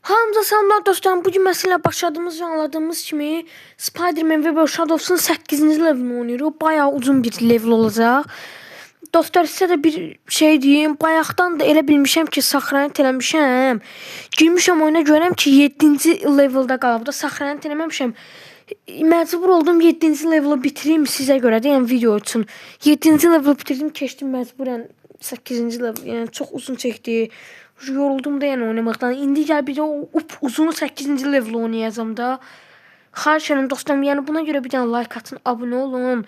Hamza selamlar dostlarım. Bugün mesela başladığımız ve anladığımız kimi Spider-Man ve Shadows'un 8. levelini oynuyoruz. Bayağı uzun bir level olacak. Dostlar size de bir şey diyeyim. Bayaqdan da elə bilmişəm ki, saxranət eləmişəm. Girmişəm oyuna görəm ki, 7-ci leveldə qalıb da saxranət eləməmişəm. Məcbur oldum 7-ci leveli bitireyim sizə görə də, yəni video üçün. 7-ci leveli bitirdim, keçdim məcburən 8-ci level. Yəni çox uzun çəkdi. Yoruldum da yəni oynamaqdan. İndi gəl bir də o uzun 8-ci level oynayacağım da. Xahiş edirəm dostlarım, yəni buna görə bir dənə like atın, abunə olun.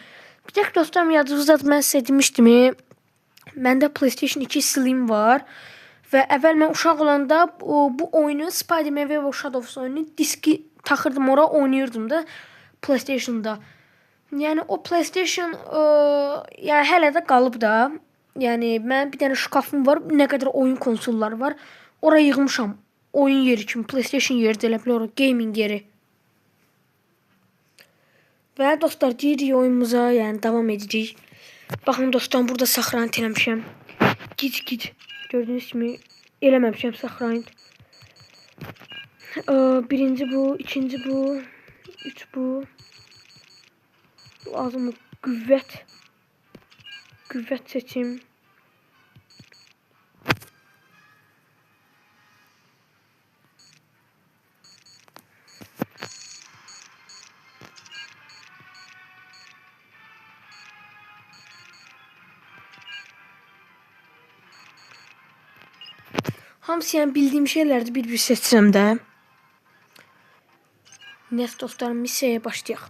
Bir də dostlarım, yadınızda mən sizə demişdim, məndə PlayStation 2 Slim var və əvvəl mən uşaq olanda bu oyunu Spider-Man və Shadows oyunu diski taxırdım ora, oynayırdım da PlayStation-da. Yəni o PlayStation yəni hələ də qalıb da. Yəni mənim bir dənə şkafım var, nə qədər oyun konsolları var. Ora yığmışam. Oyun yeri kimi, PlayStation yeri də elə bil ora, gaming yeri. Və dostlar, deyirik oyunumuza, yəni davam edəcəyik. Baxın dostlar, burada saxranət eləmişəm. Gic. Gördüyünüz kimi eləməmişəm saxranət. Birinci bu, ikinci bu, üç bu. Lazımlı qüvvət seçim. Hamısı yəni bildiyim şeylərdir, bir seçirəm də. Neyse dostlarım, missiyaya başlayaq.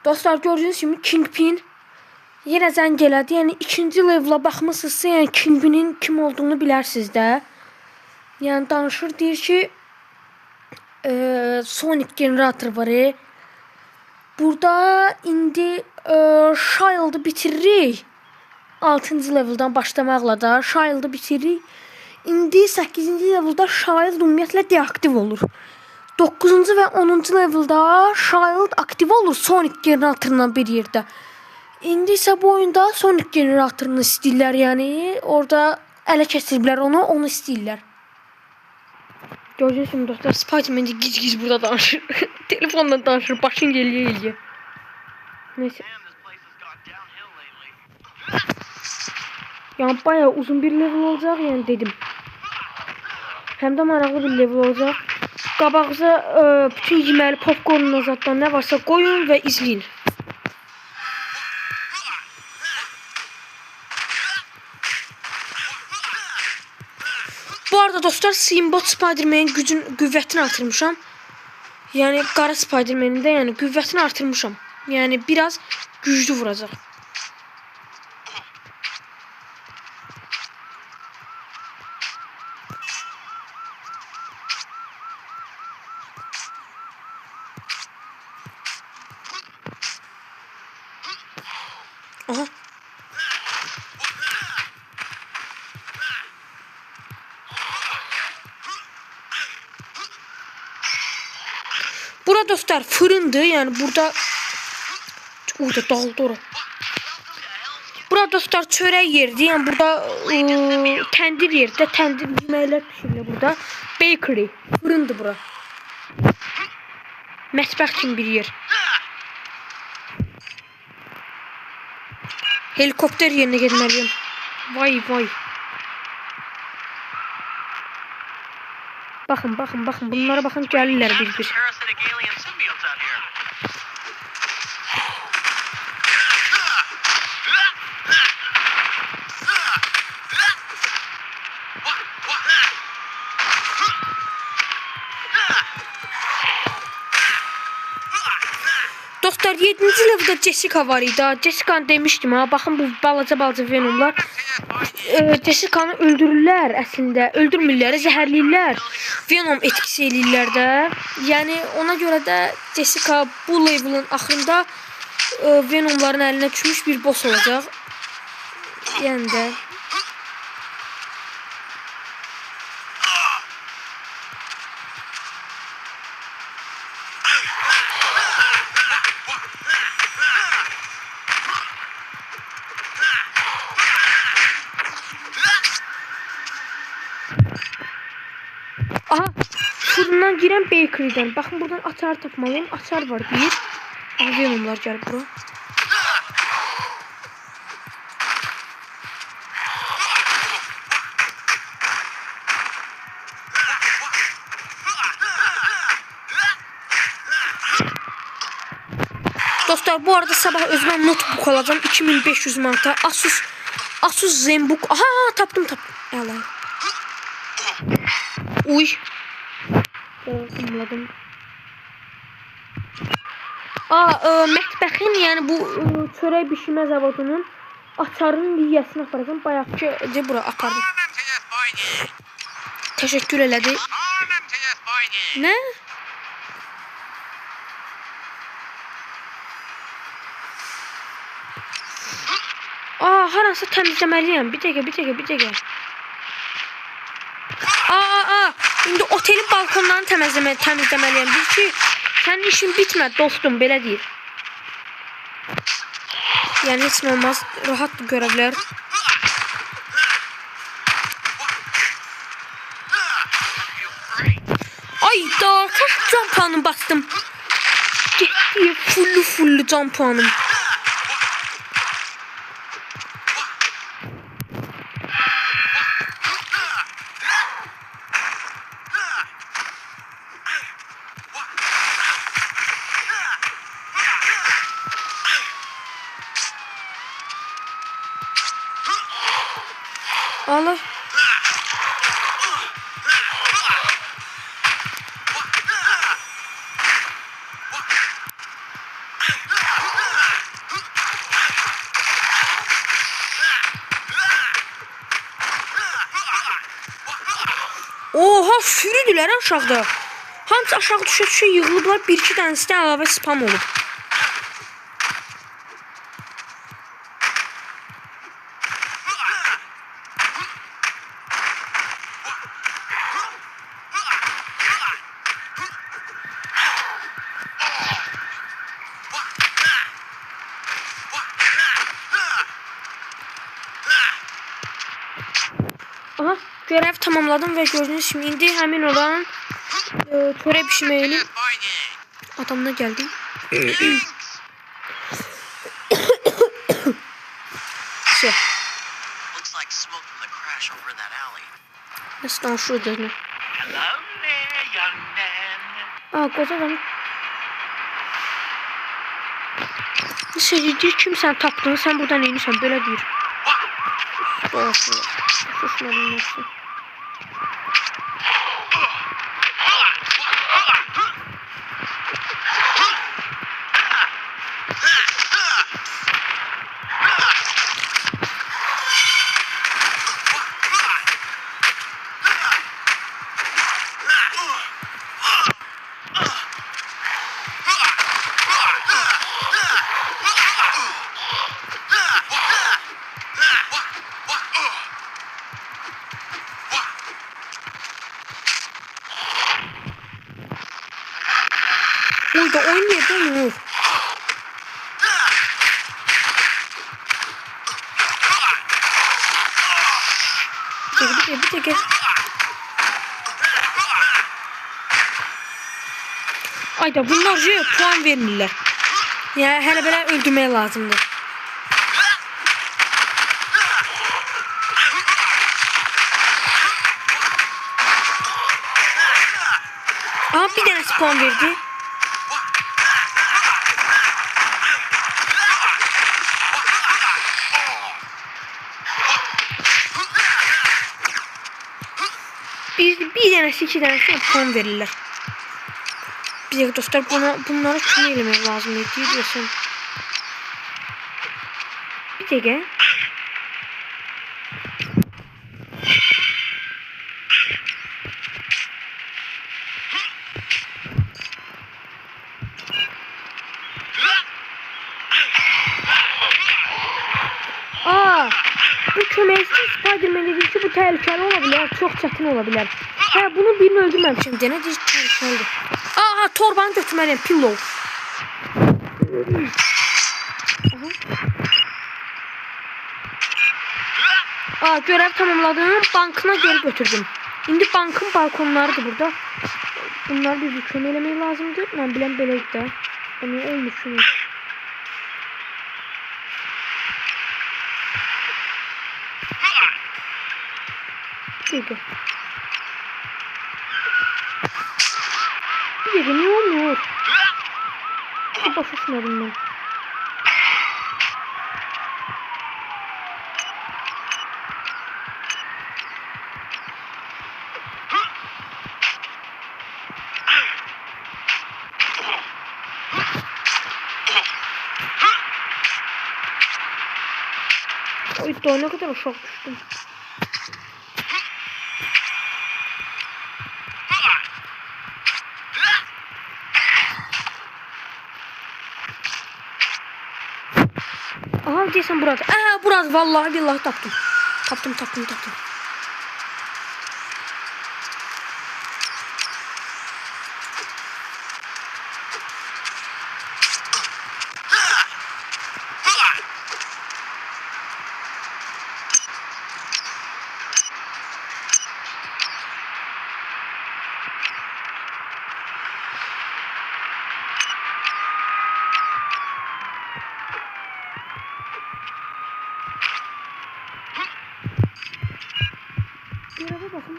Dostlar, gördüğünüz kimi Kingpin yenə zəng elədi. Yəni ikinci level'a baxmısınızsa, yəni Kingpin'in kim olduğunu bilərsiniz də. Yəni danışır, deyir ki Sonic generator var. Burada indi Shield'ı bitiririk. 6-cı level'dan başlamaqla da Shield'ı bitiririk. İndi 8-ci level'da Shield ümumiyyətlə deaktiv olur. 9-cu və 10-cu level'da Shield aktiv olur Sonic generatorla bir yerdə. İndi isə bu oyunda Sonic generatorunu istəyirlər, yəni orada ələ keçiriblər onu istəyirlər. Gördüğünüz gibi dostlar, Spider-Man gic burada danışır. Telefonla danışır, başın geliyor. Neyse. Yani bayağı uzun bir level olacak, yani dedim. Hem de maraqlı bir level olacak. Qabağınıza bütün yeməli popcornla zaten ne varsa koyun ve izleyin. Bu arada dostlar, Simbot Spider-Man'in qüvvətini artırmışam. Yani qara Spider-Man'in də yəni qüvvətini artırmışam. Yani biraz güclü vuracaq. Aha. Burada dostlar fırındı, yani burada orada dağıldı ora. Burada dostlar çörək yerdi, yani burada təndir yerdə, təndir yeməklər pişirilir burada. Bakery, fırındı bura. Mətbəx kimi bir yer. Helikopter yerine getməliyəm. Vay. Bakın. Bunlara bakın, gəlirlər bir. Dostlar, 7-ci level'da Jessica var idi. Jessica'nı demiştim ha. Bakın bu balaca Venomlar. Jessica'nı öldürürlər əslində. Öldürmürlər, zəhərləyirlər. Venom etkisi eləyirlər də. Yəni ona görə də Jessica bu level'ın axırında Venomların əlinə düşmüş bir boss olacaq. Yəni də Aha, şuradan giren bakery'den. Bakın buradan açar tapmalıyım. Açar var bir. Venomlar gəlib bura. Dostlar, bu arada sabah özümə notebook alacağım 2500 manata. Asus ZenBook. Aha, tapdım. Əla. Uy. Anladım. Mətbəxin, yəni bu çörək bişirmə zavodunun açarının liyəsini aparacağım. Bayaqki bura apardım. Təşəkkür elədi. Nə? Harası təmizləməliyəm. Bir dəqiqə. İndi otelin balkonlarını təmizləməliyəm. Bil ki, sənin işin bitmədi dostum, belə deyir. Yəni heç olmaz, rahat görə bilər. Ay da, kaç can puanım bastım. Getdi, fullu can puanım. Allah. Oha, sürüdülər aşağıda. Hamısı aşağı düşə yığılıblar. Bir-iki dənəsi əlavə spam olub. Aha, görev tamamladım ve gördüğünüz gibi indi həmin olan töre pişirməyinin adamına geldim. Nasıl danışıyor gözünü? Koca adam. Deyir kim sen tapdın, sen buradan neymişsən, böyle deyir. Şuşların nasıl? Orada oynuyor değil mi? Bir tek. Ayda bunlarca puan verirler. Yani hele böyle öldürmeye lazımdı. Aha, bir tane puan verdi. Bir tanesi, iki tanesi puan verirler. Bir dakika dostlar, bunları kim elemek lazım diyorsun. Bir dakika. Bu köməkçi Spiderman dediği ki bu tehlikeli olabilir, çok çətin olabilir. Bunu birini öldürməmişim. Denə deyir, Gəldi. Aha, torbanı götürməliyəm, pillow. Aa, görev tamamladım. Bankına geri götürdüm. İndi bankın balkonlarıdır burada. Bunlar bir kömelemeyi lazımdır. Ben bilən beləydi də. Onu olmuşsunuz. Bir dakika, niye olmuyor? Bir başlaşmadım ben. Oy, daha ne kadar aşağı düştüm. Aha, deyəsən burada. Burası, vallahi billahi tapdım. Tapdım. Göreve bakın.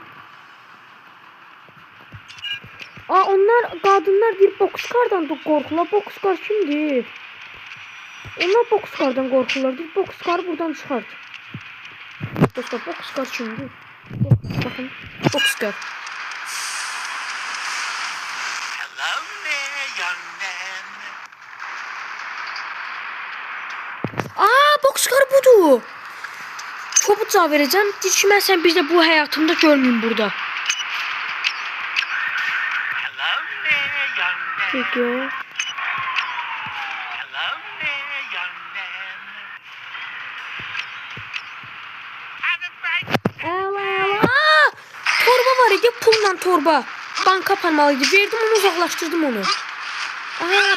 Onlar kadınlar bir bokskardan da korkular. Bokskar kimdir? Onlar bokskardan korkular. Bir bokskar buradan çıkart. Dostlar, bokskar kimdir? Bakın, bokskar. Hello there, young man. Bokskar budur. Çok cevap vereceğim. Düşmezsen biz de bu hayatımda görmeyeyim burada. Hello there, young man. Peki. Hello there, young man. Have a break. Torba var idi, pulla torba. Banka aparmalıydı. Verdim onu, uzaklaştırdım onu.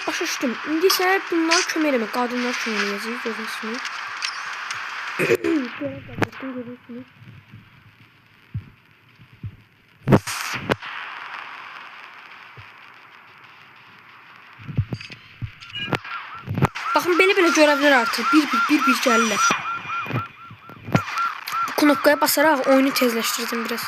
Başa düşdüm. İndi isə bunlar kömək eləmək. Qadınlar kömək eləyəcək. Görürsünüz. Görürsünüz. Baxın, belə görevlər artır. Bir gəlirlər. Bu knopkaya basaraq oyunu tezləşdirdim biraz.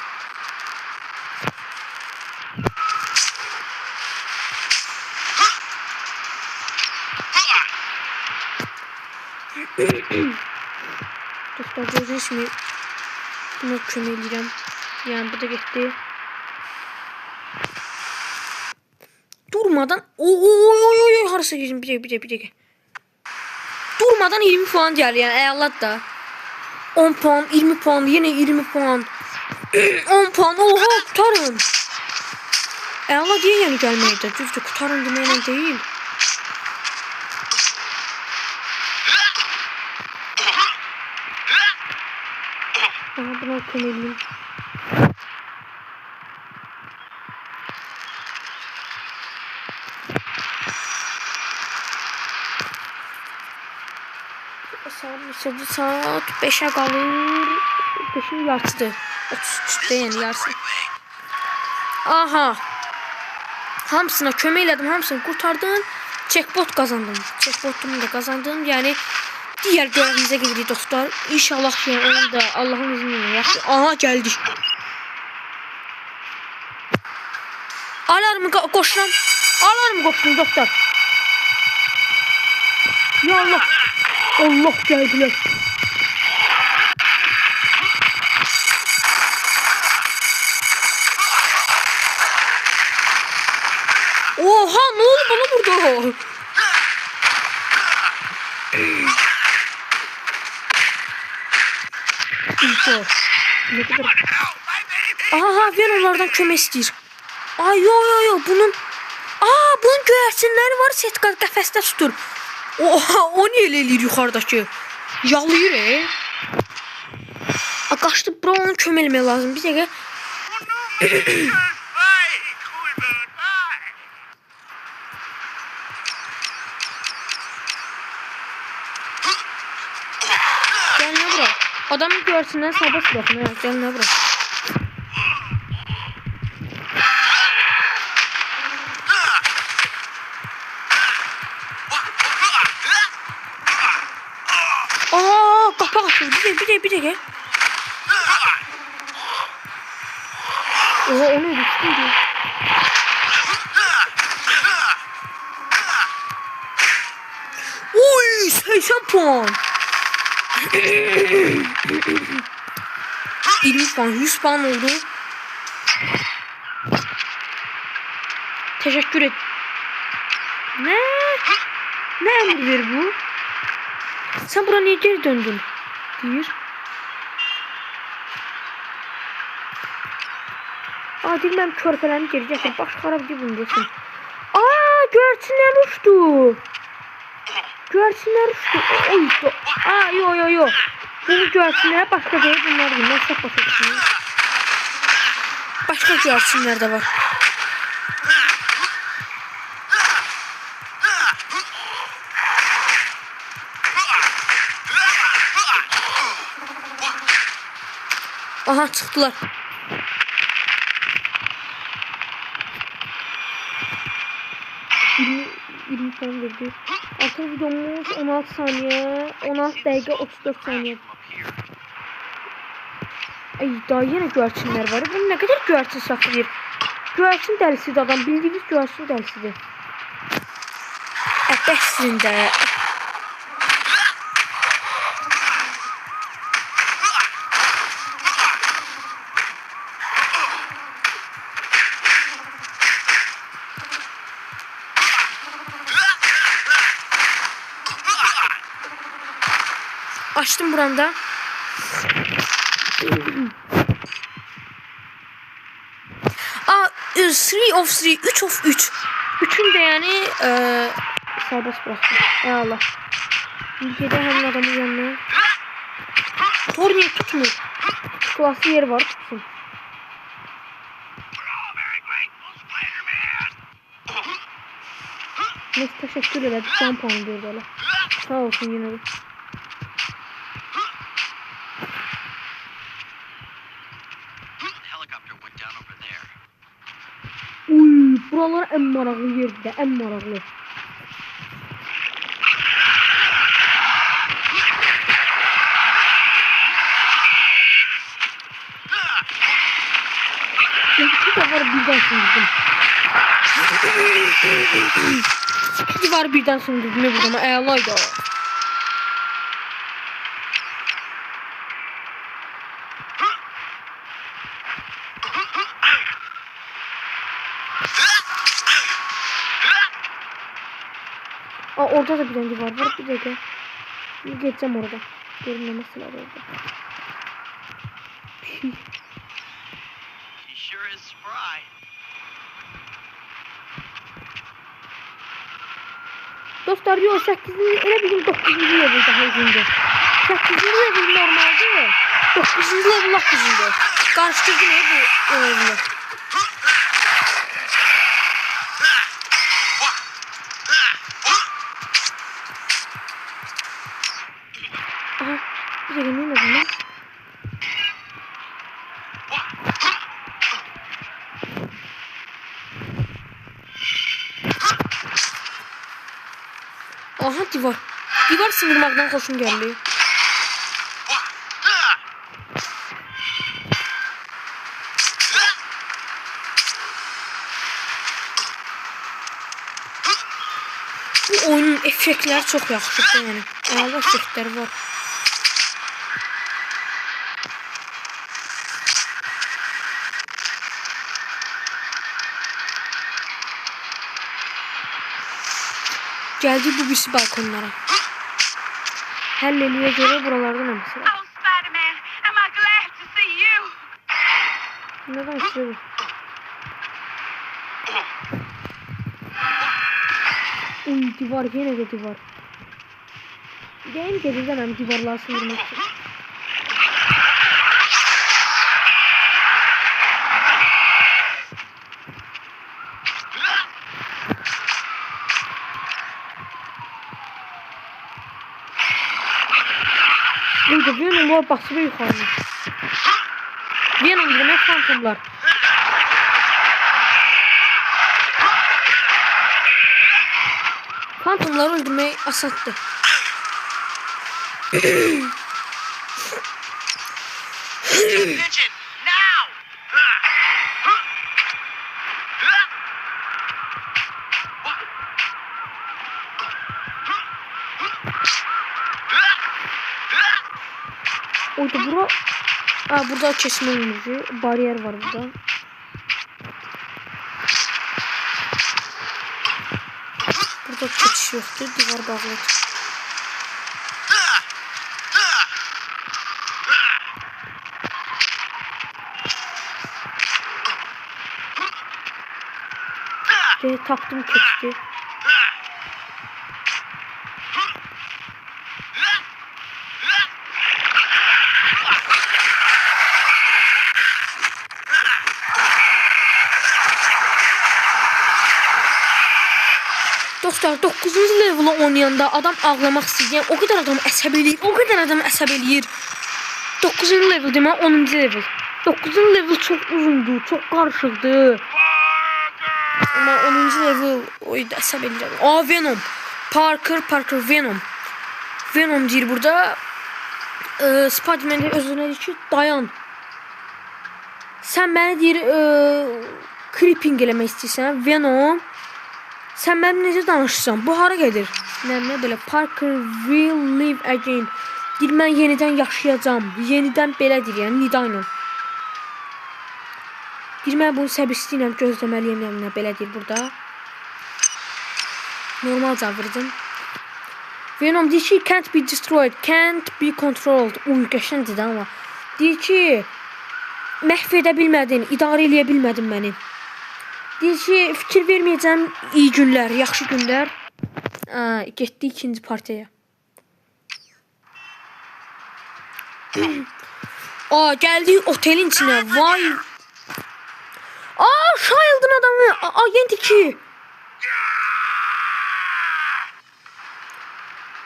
Dostlar, gördüğünüz kimi buna kömək eləyirəm. Yəni bu da getdi. Durmadan oy harasa girdim, bir dəqiqə. Durmadan 20 puan gəlir, yəni əladır da. 10 puan, 20 puan, yenə 20 puan. 10 puan, oha, qutarın. Əla deyə yəni gəlməkdə. Düzdür, qutarın deməklə deyil. Buna kömək eləyim. Saat 5'e qalır. 5'in yarısıdır. 33'də yəni yarısı. Aha. Hamısına kömək elədim, hamısını qurtardım. Checkpot qazandım. Checkpotumu da qazandım. Yəni diğer görevimize gedirik dostlar. İnşallah yani onu da Allah'ın izniyle yaptık. Aha, geldik. Alarmı koşuram. Alarmı koşuram dostlar. Ya Allah. Allah, geldiler. Oha, ne oldu bana burada? Aha, ver onlardan kömək istəyir. Ay yo bunun göyərçinləri var, setka qəfəsdə tutur. Oha, o niyə elə eləyir yuxarıdakı? Yalayır qaçdı, bura onun kömək eləmək lazım. Bir dəqiqə. Adamı görsünler serbest bırakın. Evet, gel ne bırak. Aa, kapak açıldı. Bir de gel. Oha, o neydi? Çıkınca. Uy, 80 puan. 20 puan, 100 puan oldu. Teşekkür et. Ne? Ne emir bu? Sen buraya niye geri döndün? Deyir. Adil ben körpələrini geri gətir. Baş xarab deyib bunu desin. Aa, göyərçinlər uçdu. Göyərçinlər uçdu. Oydu. Aa, yo. Bunu göyərçinlər başqa deyil. Bunlar değil. Ben səhv başa düşürüm. Başqa göyərçinlər də var. Aha, çıxdılar. Yirmi puan verdi. Artık videomuz 16 saniye, 16 dakika 34 saniye. Ay, daha yine güvercinler var. Bu ne kadar güvercin saklıyor. Güvercin dəlisidir adam. Bildiğiniz güvercin dəlisidir. Əbəsində. Açtım buranda. Aa, 3 of 3, 3 of 3. Üçün de yani serbest bıraktım. Ey Allah. Ülkede hemen adamın yanına. Torniye tutmuyor. Klası yer var, tutsun. Neyse, teşekkür ederim. Can puanı diyor böyle. Sağ olsun yine de. Uy, buralar en maraqlı yerdir, en maraqlı. İki defa birden sındırdım. İki defa birden sındırdım ya buradan, əlaydı. Aa, orada da bir tane var. Bir dakika. Geçeceğim orada. Görünmemesi lazım orada. Dostlar, yok 8'in elə bizim 9'uncu level daha uzundur. 8'inci level normalde. 9'uncu level lap uzundur. Karıştırdı ne bu level'ı? Aha, bir dakika, ne oldu lan? Aha, divar. Divar sındırmaktan hoşum geldi. Bu oyunun effektleri çok yaxşıdır yani. Əla effektleri var. Geldi bu birisi balkonlara. Helleliye göre buralardan olması var. Oh, Spider-Man, am I glad to see you? Neden istiyor? Uy, divar, yine de divar. Değil gelirden hem divarlar sıyırmak için. Oydu, Venomlar basıb yuxarı. Venom demək fantomlar. Fantomları öldürmək asaddır. Attention, now! Oydu bura. Burada kesmə önümüzü. Bariyer var burada. Burada keçiş yoxdur. Divar bağlıdır. Tapdım keçdi. Dostlar 9-cu levela oynayanda adam ağlamaq istəyir. O qədər adam əsəb eləyir. O qədər adam əsəb eləyir. 9-cu level demə 10-cu level. 9-cu level çox uzundur, çox qarışıqdır. Amma 10-cu level oyda əsəb eləyirəm. Venom. Parker Venom. Venom deyir burada. Spider-Man də özünə deyir ki, dayan. Sən məni deyir creeping eləmək istəyirsən. Venom. Sən mənim necə danışırsan? Bu hara gedir? Nə belə Parker will live again. Deyir mən yenidən yaşayacağam. Yenidən belə deyir, yəni nida ilə. Deyir mən bunu səbirsizliklə gözləməliyəm, yəni belə deyir burada. Normal cavab verdim. Venom deyir ki can't be destroyed, can't be controlled. Qəşəngdir də amma. Deyir ki məhv edə bilmədin, idarə eləyə bilmədin məni. Deyir ki, fikir verməyəcəm, iyi günlər, yaxşı günlər. Getdi ikinci partiyaya. Gəldi otelin içinə, vay. Shield'ın adamı, Agent 2.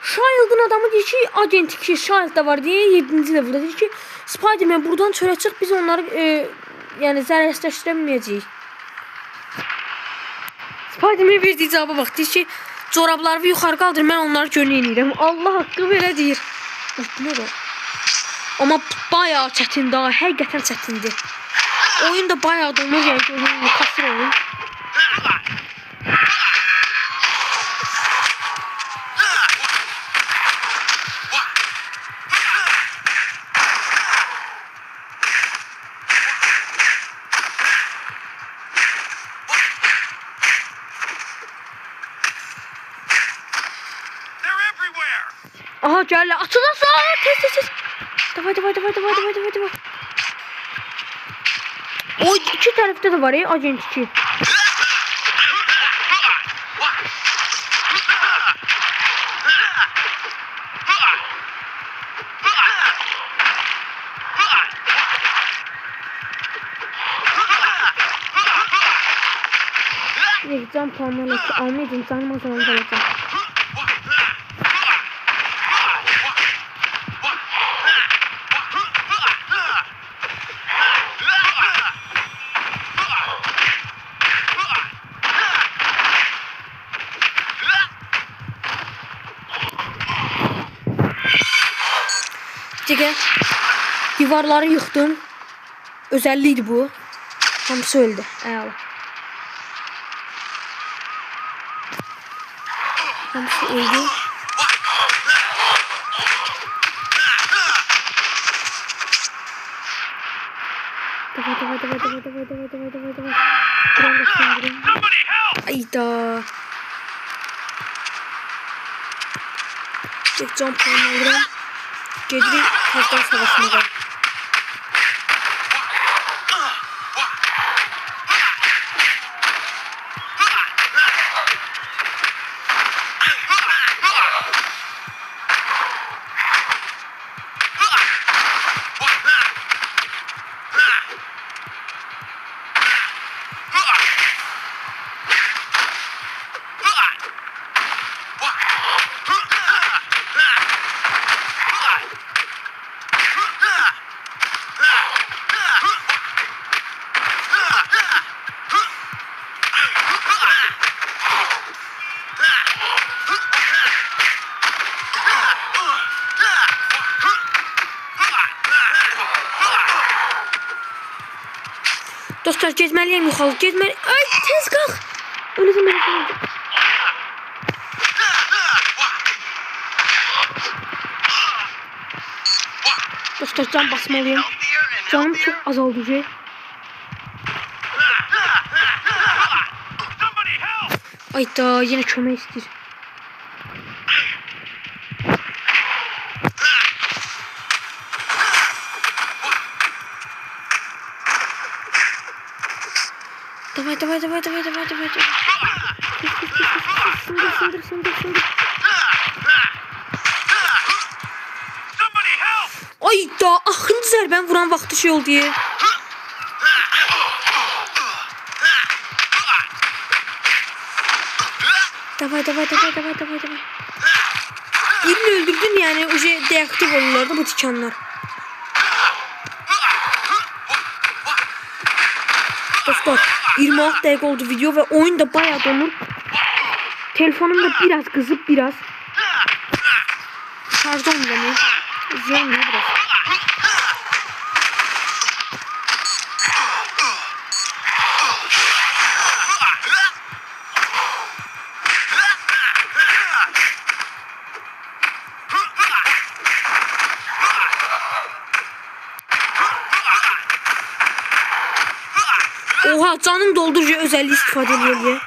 Shield'ın adamı deyir ki, Agent 2, Shield da var deyə 7-ci level'da deyir ki, Spider-Man buradan çölə çıx, biz onları yəni zərərsizləşdirməyəcəyik. Spider-Man verdiyi cavaba bax, deyir ki, corablarımı yuxarı qaldır, mən onları gölü eləyirəm. Allah haqqı belə deyir. Utluyor o. Amma bayağı çətin daha, həqiqətən çətindir. Oyun da bayağı donur, yəni oyun kasır oyun. Aha geldi. Açılasın. Tez. Davay. O iki tarafta da var ya Agent 2. Can puanlarla almayacağım. Canım o zaman kalacağım. Digə divarları yıxdım. Özelliğiydi bu. Hamısı öldü. Eyvallah. Hamısı öldü. Davay. Ayda. Tek can puanı alırım. Gedirik Tezgah Savaşı'na. Dostlar gezməliyəm yuxarı. Gezməli. Ay tez qalx. Öləcəm. Dostlar can basmalıyım. Canım çok azalacak. Ay da yine kömək istəyir. Давай. Sındır. Ay da axırıncı zərbəni vuran vaxtı şey oldu ya. Davay. Birini öldürdün yani o şey deaktiv olurlar da bu tikanlar. Dostlar 26 dakika oldu video ve oyun da bayağı donur. Telefonum da biraz kızıp biraz. Şarjda olmuyor. İzleyemiyor biraz. Oha canım doldurucu özelliği istifade ediyor.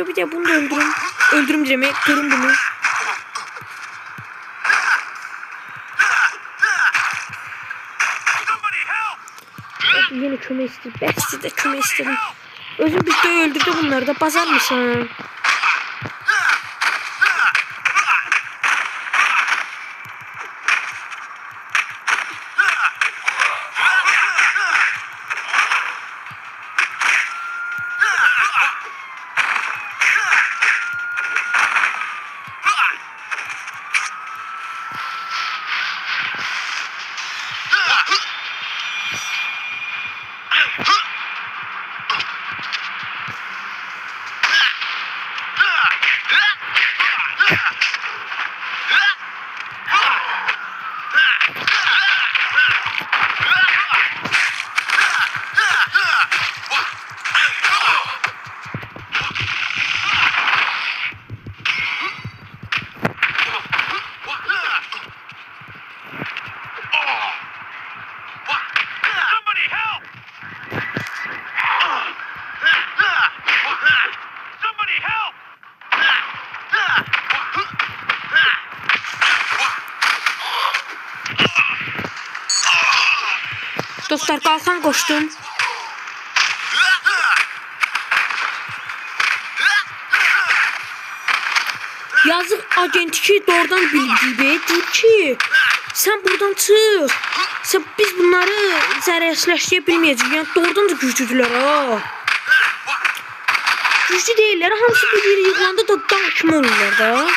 Bir de bunu da öldürün. Öldürüm diyeceğim. Kırın bunu. Yine köme istedim. Ben size de köme istedim. Özüm bir de öldürdü bunları da. Bazar mısın? Dostlar kalkan koştum. Yazık agent 2 doğrudan bilgi deyip ki sen buradan çık. Biz bunları zərərsizləşdirə bilməyəcəyik. Yəni doğrudan da güclüdülər ha. Güclü deyirlər. Hamısı bir yeri yığılanda da dağ kimi olurlar da.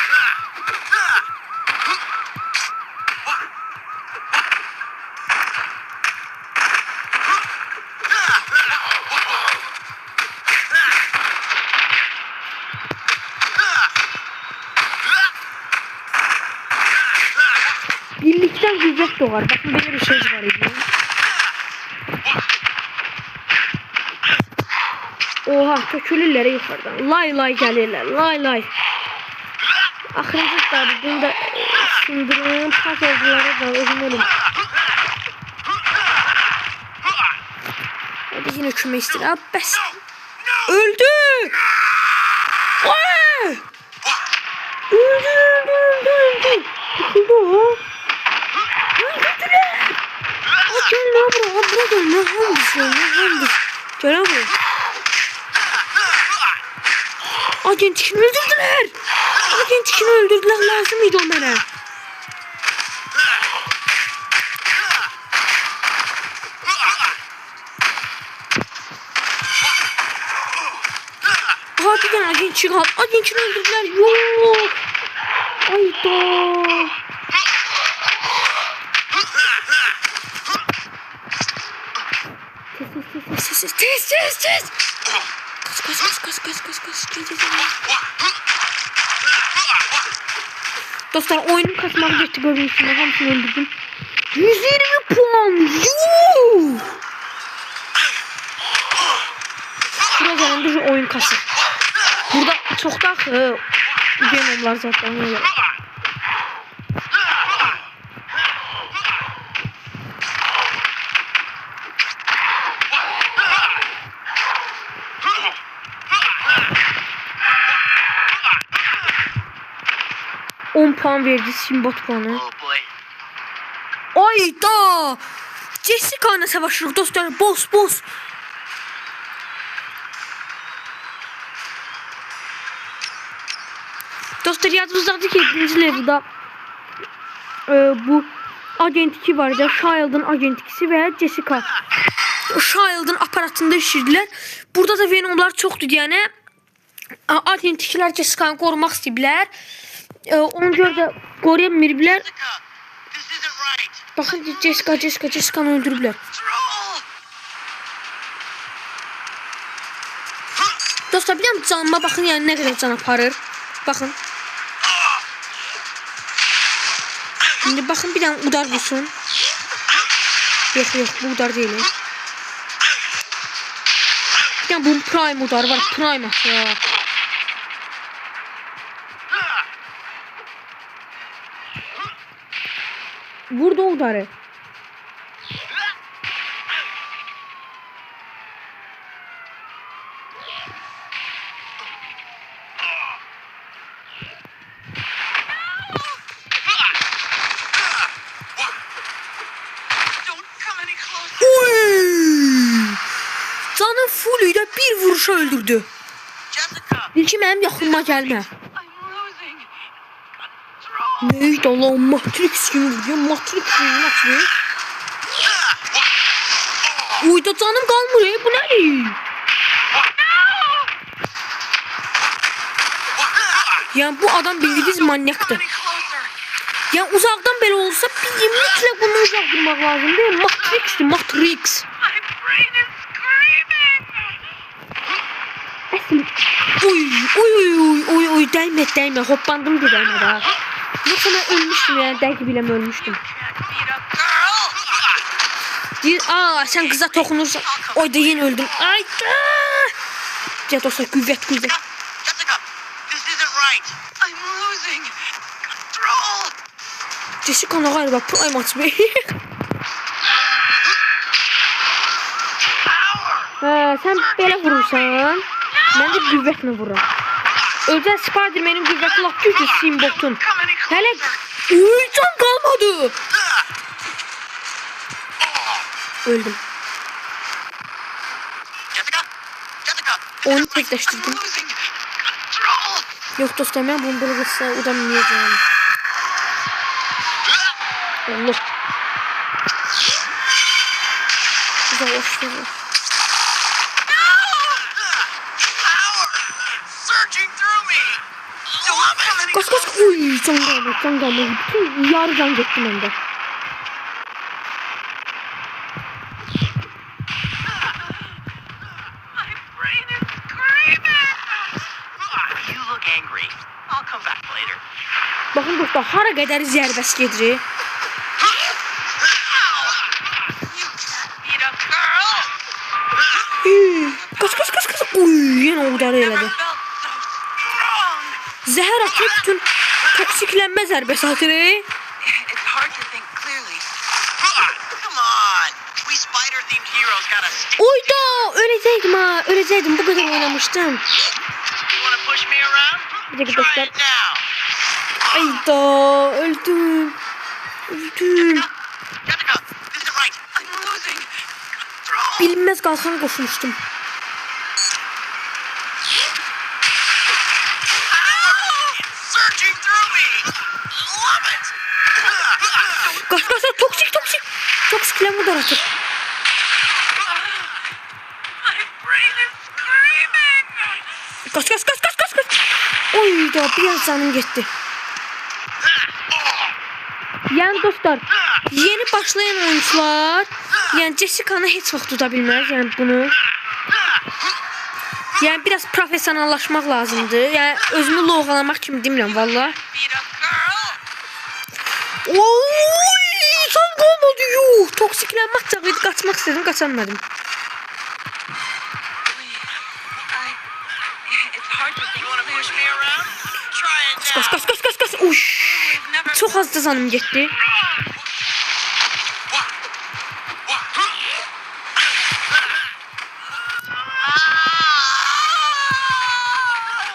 Birlikten gücet doğar. Bakın böyle bir şey var idi. Oha tökülürlər yuxarıdan. Lay gəlirlər. Lay. Axırıncı da bunu da sındırım. Pas oldulara da özüm ölüm. Hadi yine küme istəyir. Abi bəs. Öldü. Öldü. Yıkıldı o. Gel lan buraya gel. Ne hangi? Gel abi. Agent 2'ni öldürdüler. Agent 2'ni öldürdüler. Lazım mıydı o bana? Abi ben agent 2'ni aldım. Agent 2'ni öldürdüler. Yok. Ayda. Tez. Kaç. Gel. Dostlar oyunun kasmağı getdi görürsünüz. Hamısını öldürdüm. 120 puan. Yuh! Bura gələndə şu oyun kasır. Burada çox da Venomlar zaten öyle. Puan verdi Simbat puanı. Oh boy. Ayda! Jessica ile savaşırıq dostlar. Boss. Dostlar yadınızdadır ki 7. level'da bu Agent 2 var ya, Shield'ın Agent 2'si ve Jessica. Shield'ın aparatında işirdilər. Burada da Venomlar çoxdur yəni. Agent 2'lər Jessica'nı qorumaq istəyiblər. Ona görə də qoruya bilmirlər. Jessica, this isn't right. Baxın Jessica'nı öldürüblər. Troll. Dostlar bir dənə canıma baxın, yəni nə qədər can aparır. Baxın. Şimdi bakın bir tane udar vursun. Yok bu udar değil. Bir tane bunun prime udar var. Prime ya. Burada udarı. Canın fullüyü də bir vuruşa öldürdü. Jessica. Bil ki mənim yaxınıma gəlmə. I'm losing. Troll. Neydi Allah, Matrix kimi vuruyor. Matrix. Uyda canım qalmır. Bu nədir? Yəni bu adam bildiğiniz manyakdır. Coming closer. Yəni uzaqdan belə olsa mütləq bunu uzaq durmaq lazımdır. Matrix'dir, Matrix. My brain is screaming. Oy değme hoppandım ki değme daha. Yoksa ben ölmüştüm yani belki bilem ölmüştüm. Can't beat a girl. Sen kıza dokunursan. Oy da yine öldüm. Ay da. Ya dostlar güvet. Jessica, this isn't right. I'm losing. Troll. Jessica'na galiba prime atmayı. Sen böyle vurursan. Ben de güvetle vururum. Özel Spider-Man'in güveti laf gücü Simbot'un. Hele can kalmadı. Öldüm. Jessica. Onu tekleştirdim. Losing. Troll. Yok dostum ben bunu böyle kısa udamayacağım. Allah. Uzaklaştırdım. Searching through me. Love it. Kaç. Uy can kalmadı. Bütün yarı can gittim ben de. My brain is screaming. You look angry. I'll come back later. Bakın dostlar hara qədər zərbəs gedir. You can't beat a girl. Kaç. Uy yenə udarı Never elədi. felt so strong. Zəhər atıyor bütün toksiklenmə zərbəsi atır. It's hard to think clearly. Come on. We spider-themed heroes gotta stick. Oyda öləcəkdim bu kadar oynamıştım. You wanna push me around? Bir dakika Try dostlar. it now. Ayda öldüm. Jessica, this isn't right. I'm losing. Troll. Bilinmez kalkan koşmuştum. Searching through me. Love it. Kaç toksik. Toksiklenme udar atır. My brain is screaming. Kaç. Oyda biraz canım gitti. Yani dostlar yeni başlayan oyuncular yani Jessica'nı hiç vaxt tuta bilməz yani bunu. Yani biraz profesyonallaşmaq lazımdır. Yani özümü loğalamaq kimi demirəm valla. Beat a girl. Oy, tam qalmadı. Yuh, toksiklenmək çağıydı. Qaçmaq istədim, qaçamadım. It's hard to think. You want to push me around? Try it now. Qaç. Uş. Çox az da canım getdi.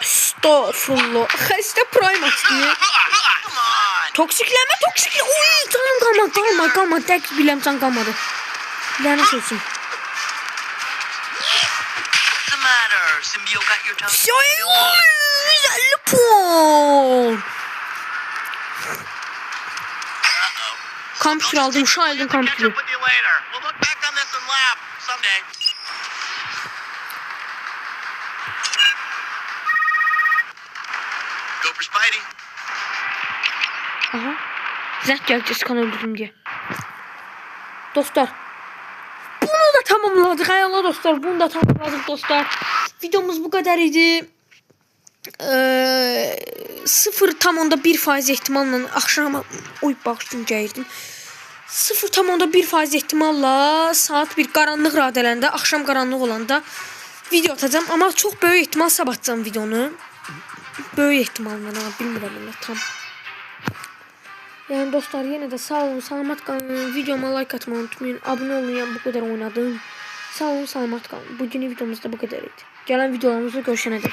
Estağfurullah. Xəstə prime açdı. Come on. Toksikləmə. Uy, canım qalmadı. Tək biləm can qalmadı. Lənət olsun. What's the matter? Symbiote got your tongue? Oy, 150 puan. Kampüsür aldım. Şahidim Catch kampüsü. up with you later. We'll look back on this and laugh someday. Go for Spidey. Aha. Zəng gəldi skan öldürdüm deyə. Dostlar. Bunu da tamamladık. Hay Allah dostlar. Bunu da tamamladık dostlar. Videomuz bu kadar idi. 0,1% ehtimalla axşama bağışlayın gəldim. 0,1% ehtimalla saat 1 qaranlıq radələndə, axşam qaranlıq olanda video atacağım. Amma çox böyük ehtimal sabah atacağım videonu. Böyük ehtimalla, bilmirəm tam. Yani dostlar yine de sağ olun, salamat kalın. Videoma like atmayı unutmayın. Abone olun, yani bu kadar oynadım. Sağ olun, salamat kalın. Bugün videomuzda bu kadar idi. Gelen videolarımızda görüşene dek.